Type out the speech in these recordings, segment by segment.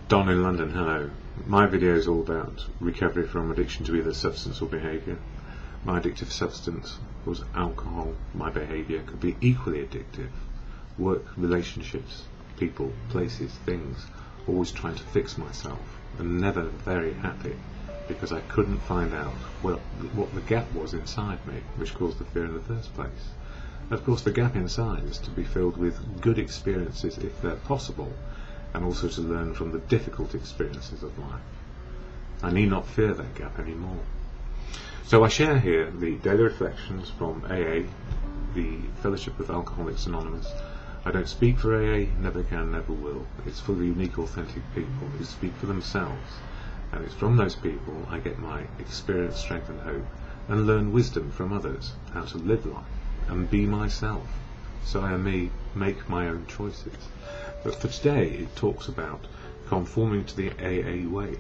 Don in London, hello. My video is all about recovery from addiction to either substance or behaviour. My addictive substance was alcohol. My behaviour could be equally addictive. Work, relationships, people, places, things. Always trying to fix myself and never very happy because I couldn't find out what the gap was inside me which caused the fear in the first place. Of course, the gap inside is to be filled with good experiences if they're possible, and also to learn from the difficult experiences of life. I need not fear that gap anymore. So I share here the daily reflections from AA, the Fellowship of Alcoholics Anonymous. I don't speak for AA, never can, never will. It's for the unique, authentic people who speak for themselves, and it's from those people I get my experience, strength and hope, and learn wisdom from others, how to live life and be myself, so I may make my own choices. But for today it talks about conforming to the AA way.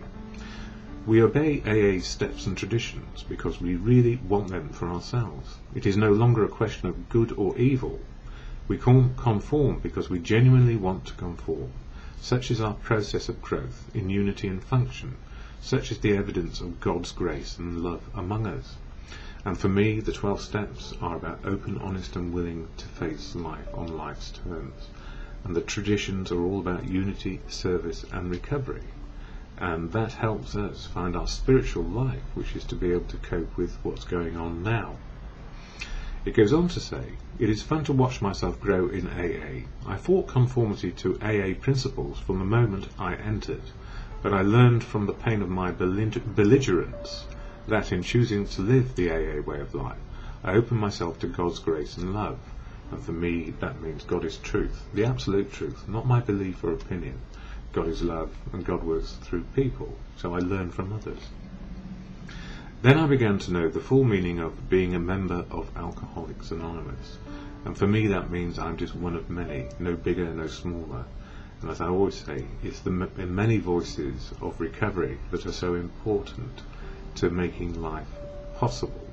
We obey AA's steps and traditions because we really want them for ourselves. It is no longer a question of good or evil. We conform because we genuinely want to conform. Such is our process of growth in unity and function. Such is the evidence of God's grace and love among us. And for me, the 12 steps are about open, honest and willing to face life on life's terms. And the traditions are all about unity, service and recovery. And that helps us find our spiritual life, which is to be able to cope with what's going on now. It goes on to say, it is fun to watch myself grow in AA. I fought conformity to AA principles from the moment I entered, but I learned from the pain of my belligerence that in choosing to live the AA way of life, I open myself to God's grace and love. And for me, that means God is truth, the absolute truth, not my belief or opinion. God is love, and God works through people, so I learn from others. Then I began to know the full meaning of being a member of Alcoholics Anonymous. And for me that means I'm just one of many, no bigger, no smaller. And as I always say, it's the many voices of recovery that are so important to making life possible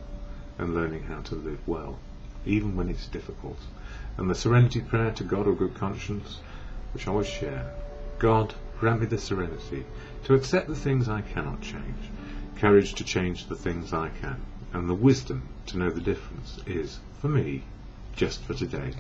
and learning how to live well, even when it's difficult. And the serenity prayer to God or good conscience, which I always share. God, grant me the serenity to accept the things I cannot change, courage to change the things I can, and the wisdom to know the difference is, for me, just for today.